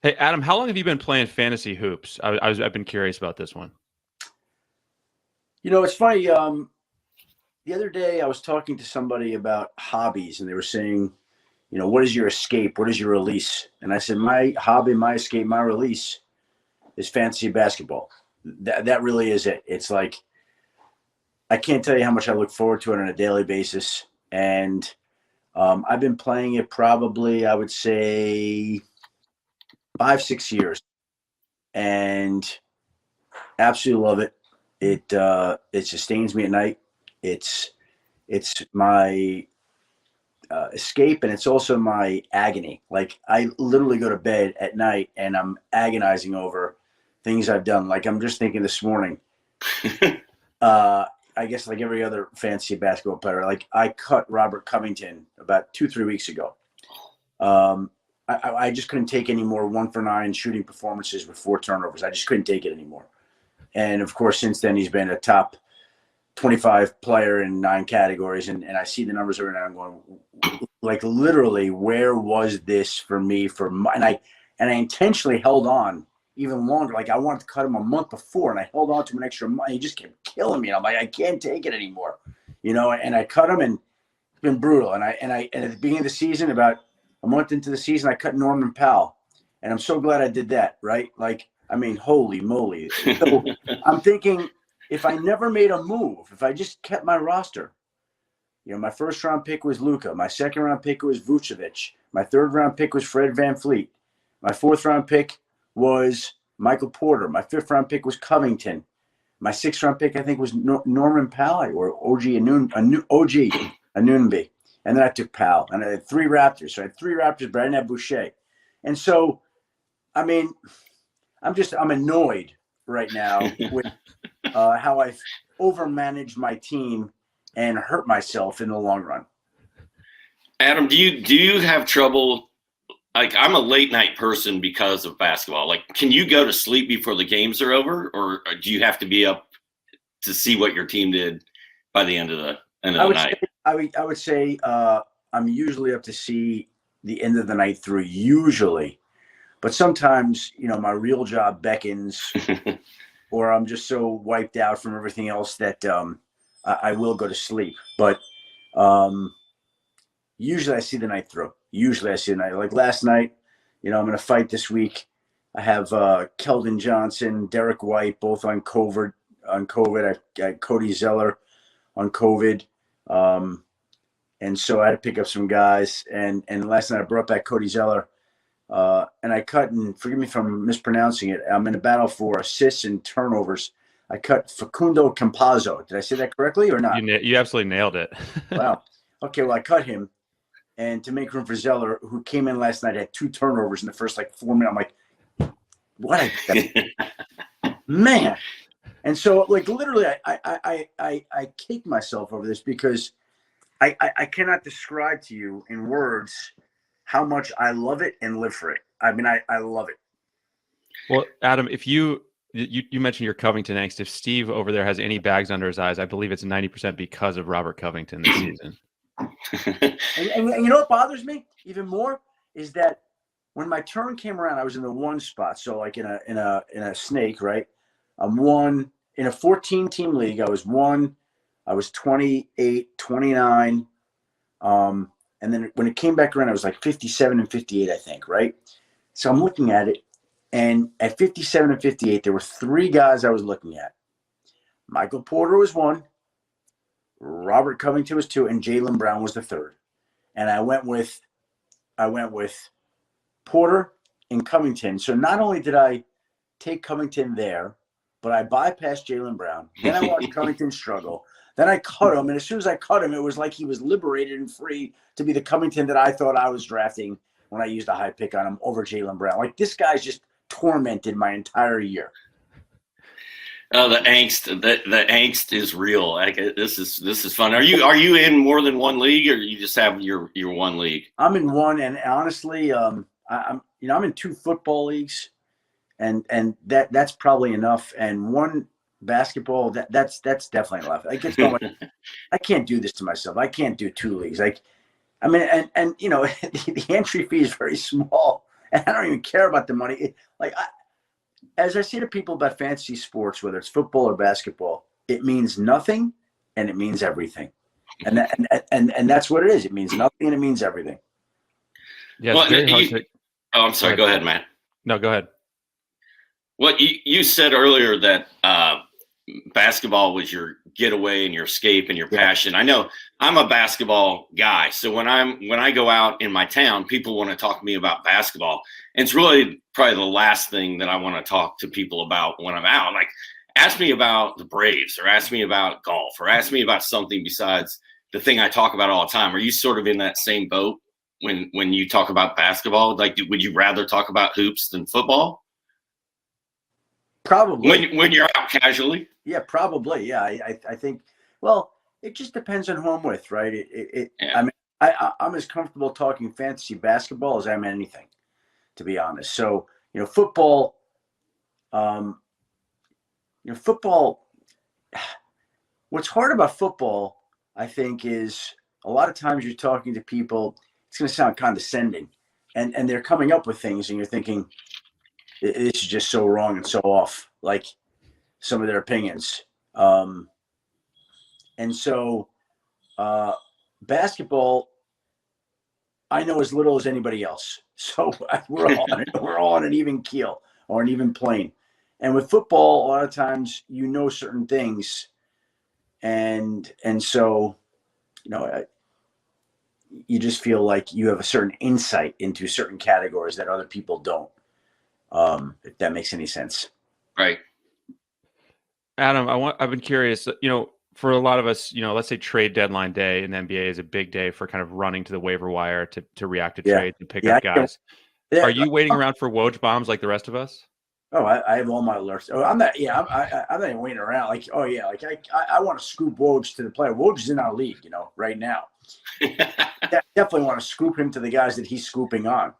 Hey, Adam, how long have you been playing fantasy hoops? I've been curious about this one. It's funny. The other day I was talking to somebody about hobbies, and they were saying, what is your escape? What is your release? And I said, my hobby, my escape, my release is fantasy basketball. That really is it. It's like I can't tell you how much I look forward to it on a daily basis, and I've been playing it probably, I would say, 5, 6 years, and absolutely love it. It sustains me at night. It's it's my escape, and it's also my agony. Like I literally go to bed at night and I'm agonizing over things I've done. Like I'm just thinking this morning. Uh, I guess like every other fantasy basketball player, like I cut Robert Covington about 2, 3 weeks ago. I just couldn't take any more 1 for 9 shooting performances with 4 turnovers. I just couldn't take it anymore. And of course, since then he's been a top 25 player in 9 categories, and I see the numbers every now and I'm going, like literally, where was this for me and I intentionally held on even longer. Like I wanted to cut him a month before, and I held on to him an extra month. He just kept killing me. And I'm like, I can't take it anymore, and I cut him, and it's been brutal. And at the beginning of the season, about a month into the season, I cut Norman Powell, and I'm so glad I did that. Right? Like, I mean, holy moly. So I'm thinking, if I never made a move, if I just kept my roster, my first round pick was Luka. My second round pick was Vucevic. My third round pick was Fred VanVleet. My fourth round pick was Michael Porter. My fifth round pick was Covington. My sixth round pick, I think, was Norman Powell or OG Anunoby. And then I took Powell. And I had 3 Raptors. So I had 3 Raptors, but I didn't have Boucher. And so, I mean, I'm annoyed right now with how I've overmanaged my team and hurt myself in the long run. Adam, do you have trouble? Like, I'm a late night person because of basketball. Like, can you go to sleep before the games are over, or do you have to be up to see what your team did by the end of the night? I would say I'm usually up to see the end of the night through, usually. But sometimes, my real job beckons, or I'm just so wiped out from everything else that I will go to sleep. But usually I see the night through. Like last night, I'm going to fight this week. I have Keldon Johnson, Derek White, both on COVID. I got Cody Zeller on COVID. And so I had to pick up some guys. And last night I brought back Cody Zeller. And I cut, and forgive me if I'm mispronouncing it, I'm in a battle for assists and turnovers. I cut Facundo Campazzo. Did I say that correctly or not? You absolutely nailed it. Wow. Okay, well, I cut him. And to make room for Zeller, who came in last night, had 2 turnovers in the first 4 minutes. I'm like, what? Man. And so, literally, I kick myself over this because I cannot describe to you in words how much I love it and live for it. I mean, I love it. Well, Adam, if you mentioned your Covington angst. If Steve over there has any bags under his eyes, I believe it's 90% because of Robert Covington this season. and you know what bothers me even more is that when my turn came around, I was in the 1 spot. So like in a snake, right? I'm 1 in a 14-team league. I was 1. I was 28, 29. And then when it came back around, I was like 57 and 58, I think, right? So I'm looking at it, and at 57 and 58, there were 3 guys I was looking at. Michael Porter was 1. Robert Covington was 2, and Jaylen Brown was the 3rd. And I went with Porter and Covington. So not only did I take Covington there, but I bypassed Jaylen Brown. Then I watched Covington struggle. Then I cut him, and as soon as I cut him, it was like he was liberated and free to be the Covington that I thought I was drafting when I used a high pick on him over Jaylen Brown. Like, this guy's just tormented my entire year. Oh, the angst is real. This is fun. Are you in more than 1 league, or you just have your 1 league? I'm in 1, and honestly, I'm in 2 football leagues, and that's probably enough. And 1 basketball, that's definitely enough. I can't do this to myself. I can't do 2 leagues. And the entry fee is very small, and I don't even care about the money. As I say to people about fantasy sports, whether it's football or basketball, it means nothing and it means everything. And that's what it is. It means nothing and it means everything. Yeah, it's very hard to. Oh, I'm sorry. Go ahead, Matt. No, go ahead. Well, you said earlier that basketball was your getaway and your escape and your passion. I know I'm a basketball guy, so when I go out in my town, people want to talk to me about basketball, and it's really probably the last thing that I want to talk to people about when I'm out. Like, ask me about the Braves, or ask me about golf, or ask me about something besides the thing I talk about all the time. Are you sort of in that same boat when you talk about basketball? Like, would you rather talk about hoops than football? Probably. When you're out casually? Yeah, probably. Yeah, I think. Well, it just depends on who I'm with, right? I mean, I'm as comfortable talking fantasy basketball as I am anything, to be honest. So, football. Football. What's hard about football, I think, is a lot of times you're talking to people. It's going to sound condescending, and they're coming up with things, and you're thinking, this is just so wrong and so off, like some of their opinions. And so basketball, I know as little as anybody else. So we're all on an even keel or an even plane. And with football, a lot of times, certain things. And so, you just feel like you have a certain insight into certain categories that other people don't. If that makes any sense. Right. Adam, I've been curious, for a lot of us, let's say trade deadline day in the NBA is a big day for kind of running to the waiver wire to react to trades and pick up guys. Are you waiting around for Woj bombs like the rest of us? Oh, I have all my alerts. Oh, I'm not. Yeah, I'm not even waiting around. Like, oh yeah, like I want to scoop Woj to the player. Woj is in our league, right now. Definitely want to scoop him to the guys that he's scooping on.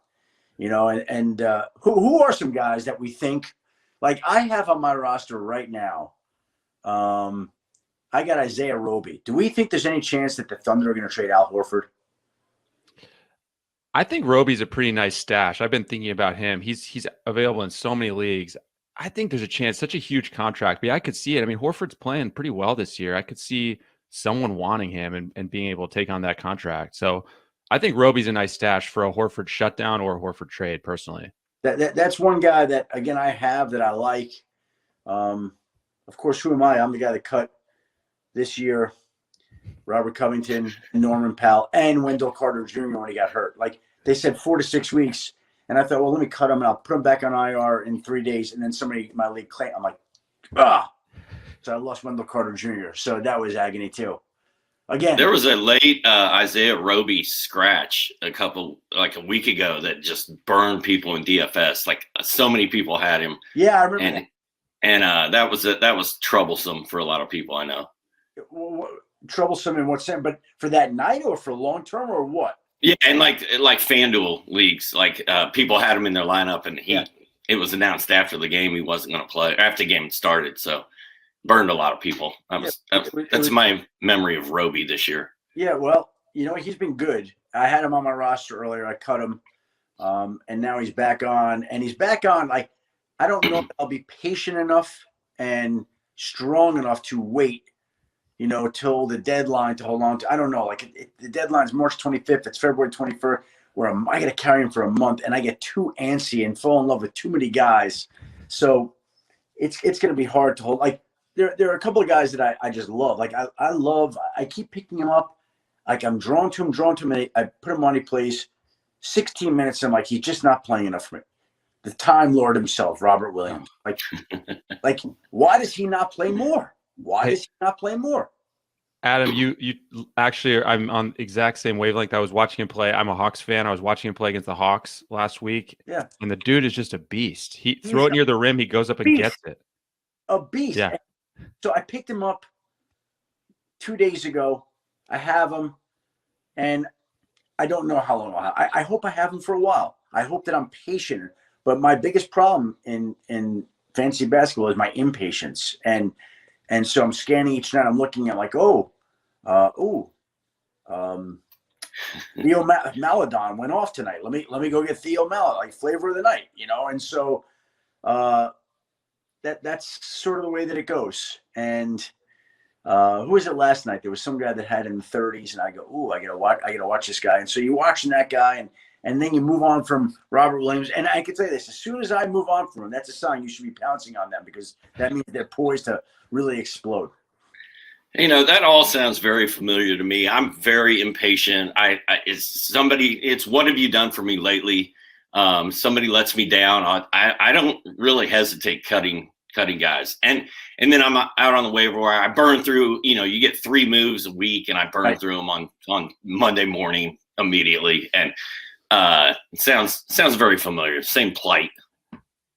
And who are some guys that we think, like I have on my roster right now? I got Isaiah Roby. Do we think there's any chance that the Thunder are going to trade Al Horford? I think Roby's a pretty nice stash. I've been thinking about him. He's available in so many leagues. I think there's a chance, such a huge contract. But yeah, I could see it. I mean, Horford's playing pretty well this year. I could see someone wanting him and being able to take on that contract. So I think Roby's a nice stash for a Horford shutdown or a Horford trade, personally. That's one guy that, again, I have that I like. Of course, who am I? I'm the guy that cut this year Robert Covington, Norman Powell, and Wendell Carter Jr. when he got hurt. Like, they said 4 to 6 weeks, and I thought, well, let me cut him and I'll put him back on IR in 3 days. And then somebody in my league claimed, I'm like, So I lost Wendell Carter Jr. So that was agony too. Again, there was a late Isaiah Roby scratch like a week ago that just burned people in DFS. Like, so many people had him. Yeah, I remember that. And that was troublesome for a lot of people, I know. Troublesome in what sense? But for that night or for long term or what? Yeah, and like FanDuel leagues, like people had him in their lineup, and it was announced after the game he wasn't going to play after the game started. So burned a lot of people. That's my memory of Roby this year. Yeah, well, he's been good. I had him on my roster earlier. I cut him, and now he's back on. And he's back on. Like, I don't know if I'll be patient enough and strong enough to wait, till the deadline to hold on to. I don't know. Like, the deadline's March 25th. It's February 21st, where I got to carry him for a month, and I get too antsy and fall in love with too many guys. So it's going to be hard to hold. Like, there are a couple of guys that I just love. Like, I keep picking him up. Like, I'm drawn to him. And I put him on, he plays 16 minutes. And I'm like, he's just not playing enough for me. The Time Lord himself, Robert Williams. Like, why does he not play more? Why does he not play more? Adam, you actually, I'm on exact same wavelength. I was watching him play. I'm a Hawks fan. I was watching him play against the Hawks last week. Yeah. And the dude is just a beast. He throw it near the rim. He goes up and gets it. A beast. Yeah. So I picked him up 2 days ago. I have him, and I don't know how long I'll have. I hope I have him for a while. I hope that I'm patient. But my biggest problem in fantasy basketball is my impatience. And so I'm scanning each night. I'm looking at like, Theo Maladon went off tonight. Let me go get Theo Maladon, like flavor of the night, And so that's sort of the way that it goes. And who was it last night? There was some guy that had in the 30s, and I go, "Ooh, I gotta watch this guy." And so you're watching that guy, and then you move on from Robert Williams. And I can tell you this: as soon as I move on from him, that's a sign you should be pouncing on them, because that means they're poised to really explode. That all sounds very familiar to me. I'm very impatient. It's what have you done for me lately? Somebody lets me down. I don't really hesitate cutting guys. And then I'm out on the waiver wire. I burn through, you get 3 moves a week, and I burn through them on Monday morning immediately. And it sounds very familiar. Same plight.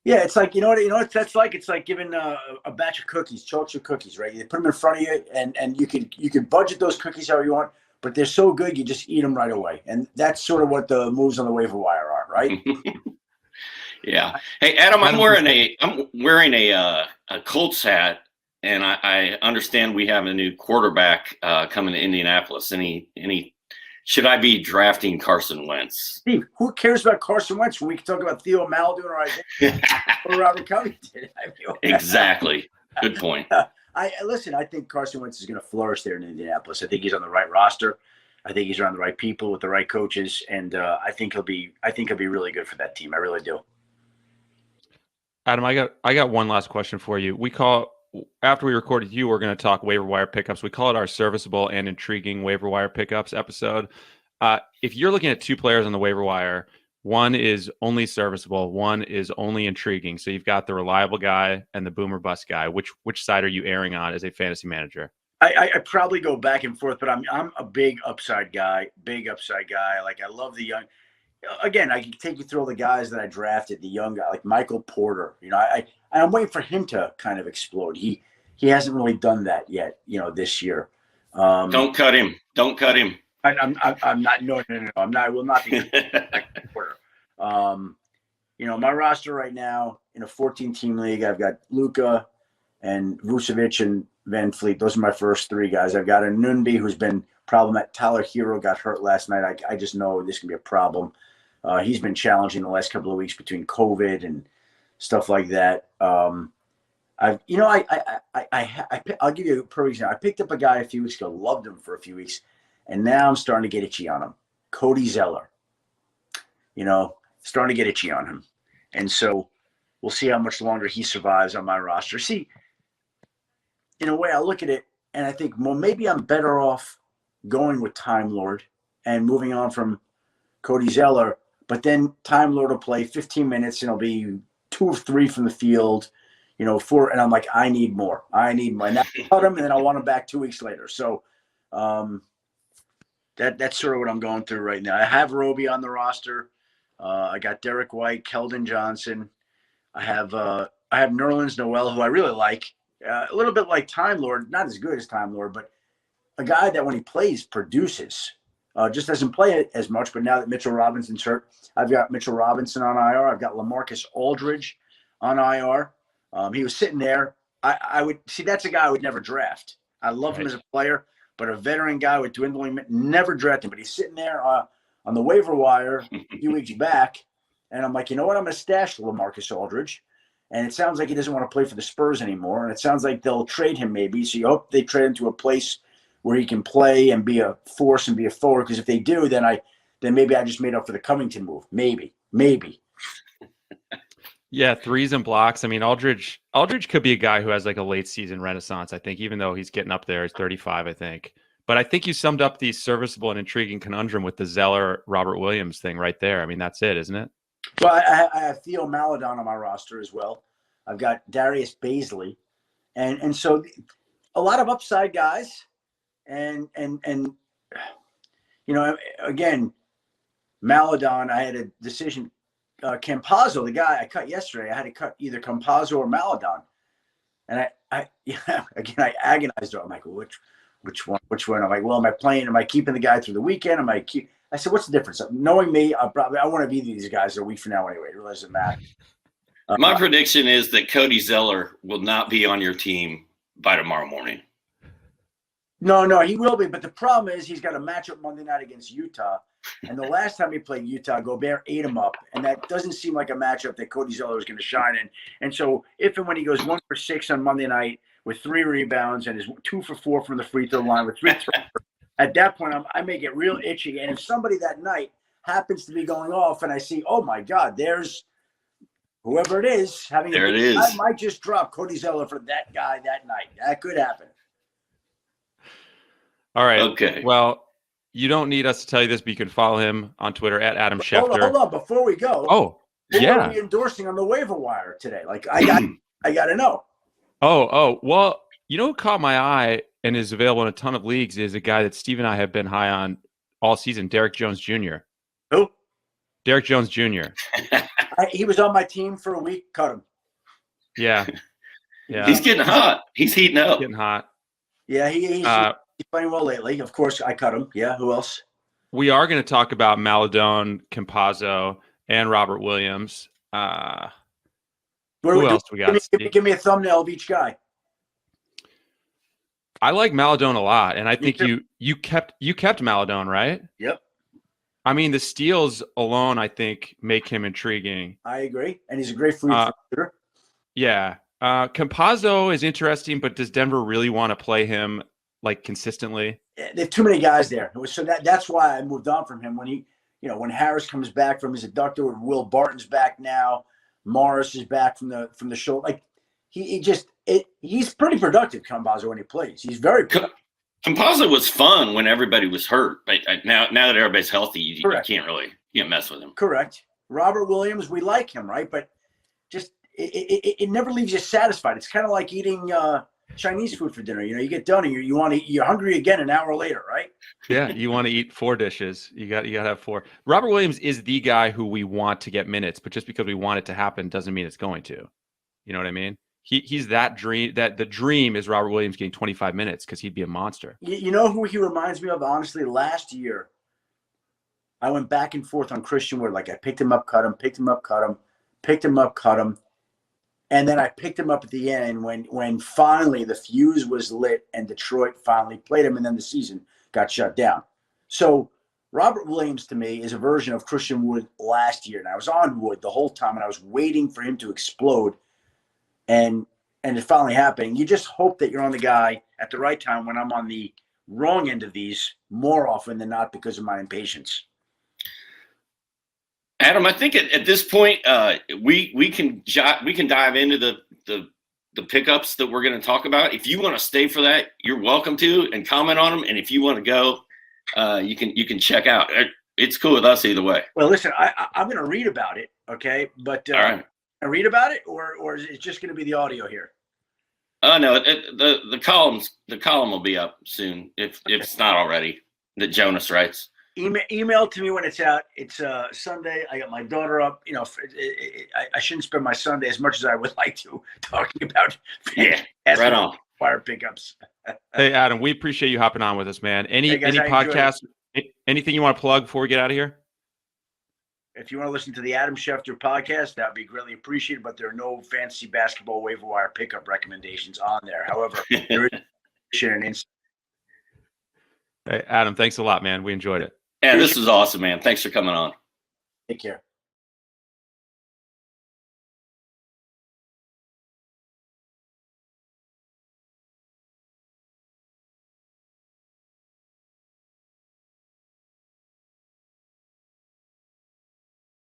Yeah, it's like, you know what that's like? It's like giving a batch of cookies, chocolate cookies, right? You put them in front of you, and you can budget those cookies however you want, but they're so good you just eat them right away. And that's sort of what the moves on the waiver wire are, right? Yeah. Hey, Adam, I'm wearing a Colts hat, and I understand we have a new quarterback coming to Indianapolis. Should I be drafting Carson Wentz? Steve, who cares about Carson Wentz? We can talk about Theo Maladon or Robert Covington. Exactly. Good point. Listen, I think Carson Wentz is going to flourish there in Indianapolis. I think he's on the right roster. I think he's around the right people with the right coaches, and I think he'll be really good for that team. I really do. Adam, I got one last question for you. After we recorded you, we're going to talk waiver wire pickups. We call it our serviceable and intriguing waiver wire pickups episode. If you're looking at 2 players on the waiver wire, one is only serviceable, one is only intriguing. So you've got the reliable guy and the boomer bust guy. Which side are you erring on as a fantasy manager? I probably go back and forth, but I'm a big upside guy. Like, I love the young. Again, I can take you through all the guys that I drafted, the young guy, like Michael Porter. I'm waiting for him to kind of explode. He hasn't really done that yet, this year. Don't cut him. I'm not. No. I'm not. I will not be. Porter. My roster right now in a 14-team league, I've got Luka and Vucevic and Van Fleet. Those are my first 3 guys. I've got a Nunby who's been problematic. Tyler Hero got hurt last night. I just know this can be a problem. He's been challenging the last couple of weeks between COVID and stuff like that. I'll give you a perfect example. I picked up a guy a few weeks ago, loved him for a few weeks, and now I'm starting to get itchy on him. Cody Zeller. Starting to get itchy on him. And so we'll see how much longer he survives on my roster. See, in a way, I look at it and I think, well, maybe I'm better off going with Time Lord and moving on from Cody Zeller, but then Time Lord will play 15 minutes and it'll be 2 of 3 from the field, 4. And I'm like, I need more. And I cut him, and then I'll want him back 2 weeks later. So that's sort of what I'm going through right now. I have Roby on the roster. I got Derek White, Keldon Johnson. I have Nerlens Noel, who I really like. A little bit like Time Lord, not as good as Time Lord, but a guy that when he plays produces. Just doesn't play it as much, but now that Mitchell Robinson's hurt, I've got Mitchell Robinson on IR. I've got LaMarcus Aldridge on IR. He was sitting there. I would see that's a guy I would never draft. I love him as a player, but a veteran guy with dwindling, never draft him. But he's sitting there on the waiver wire a few weeks back, and I'm like, you know what? I'm going to stash LaMarcus Aldridge. And it sounds like he doesn't want to play for the Spurs anymore, and it sounds like they'll trade him maybe. So you hope they trade him to a place where he can play and be a force and be a forward. Because if they do, then maybe I just made up for the Covington move. Maybe. Yeah, threes and blocks. I mean, Aldridge could be a guy who has like a late season renaissance, I think, even though he's getting up there. He's 35, I think. But I think you summed up the serviceable and intriguing conundrum with the Zeller Robert Williams thing right there. I mean, that's it, isn't it? Well, I have Theo Maladon on my roster as well. I've got Darius Baisley. And so a lot of upside guys. And again, Maladon, I had a decision. Campazzo, the guy I cut yesterday, I had to cut either Campazzo or Maladon. And I agonized over. I'm like, well, which one? I'm like, well, am I keeping the guy through the weekend? I said, what's the difference? Knowing me, I want to be these guys a week from now anyway. It really doesn't matter. My prediction is that Cody Zeller will not be on your team by tomorrow morning. No, he will be. But the problem is he's got a matchup Monday night against Utah. And the last time he played Utah, Gobert ate him up. And that doesn't seem like a matchup that Cody Zeller is going to shine in. And so if and when he goes 1 for 6 on Monday night with 3 rebounds and is 2 for 4 from the free throw line with 3 turnovers, at that point, I may get real itchy. And if somebody that night happens to be going off and I see, oh, my God, there's whoever it is having there it is. I might just drop Cody Zeller for that guy that night. That could happen. All right. Okay. Well, you don't need us to tell you this, but you can follow him on Twitter at Adam Schefter. Hold on. Before we go. Oh, yeah. What are we endorsing on the waiver wire today? Like, I got to know. Oh. Well, you know who caught my eye and is available in a ton of leagues is a guy that Steve and I have been high on all season, Derek Jones Jr. Who? Derek Jones Jr. He was on my team for a week. Cut him. Yeah. He's getting hot. He's heating up. Getting hot. Yeah, he's playing well lately. Of course, I cut him. Yeah, who else? We are going to talk about Maladone, Campazzo, and Robert Williams. Who else do we got? Give me a thumbnail of each guy. I like Maladone a lot, and I think you kept Maladone, right? Yep. I mean, the steals alone, I think, make him intriguing. I agree, and he's a great free shooter. Yeah. Campazzo is interesting, but does Denver really want to play him like consistently? They have too many guys there, so that's why I moved on from him. When Harris comes back from his adductor, Will Barton's back now, Morris is back from the shoulder. Like he's pretty productive, Campazzo, when he plays. He's very productive. Campazzo was fun when everybody was hurt. Now that everybody's healthy, you can't mess with him. Correct. Robert Williams, we like him, right? But just it never leaves you satisfied. It's kind of like eating Chinese food for dinner. You get done and you're hungry again an hour later, right? Yeah, you want to eat 4 dishes. You got to have 4. Robert Williams is the guy who we want to get minutes, but just because we want it to happen doesn't mean it's going to. You know what I mean? He's that dream. That the dream is Robert Williams getting 25 minutes because he'd be a monster. You know who he reminds me of? Honestly, last year, I went back and forth on Christian Wood. Like I picked him up, cut him, picked him up, cut him, picked him up, cut him. And then I picked him up at the end when finally the fuse was lit and Detroit finally played him, and then the season got shut down. So Robert Williams to me is a version of Christian Wood last year. And I was on Wood the whole time, and I was waiting for him to explode. And it finally happened. You just hope that you're on the guy at the right time when I'm on the wrong end of these more often than not because of my impatience. Adam, I think at this point we can dive into the pickups that we're going to talk about. If you want to stay for that, you're welcome to and comment on them. And if you want to go, you can check out. It's cool with us either way. Well, listen, I'm going to read about it, okay? But all right. I read about it, or is it just going to be the audio here? No, the column will be up soon if it's not already. That Jonas writes. Email to me when it's out. It's Sunday. I got my daughter up. I shouldn't spend my Sunday as much as I would like to talking about. Right on. Fire pickups. Hey, Adam, we appreciate you hopping on with us, man. Any podcasts? Anything you want to plug before we get out of here? If you want to listen to the Adam Schefter podcast, that would be greatly appreciated, but there are no fantasy basketball waiver wire pickup recommendations on there. However, there is an insight. Hey, Adam, thanks a lot, man. We enjoyed it. Yeah, this is awesome, man. Thanks for coming on. Take care.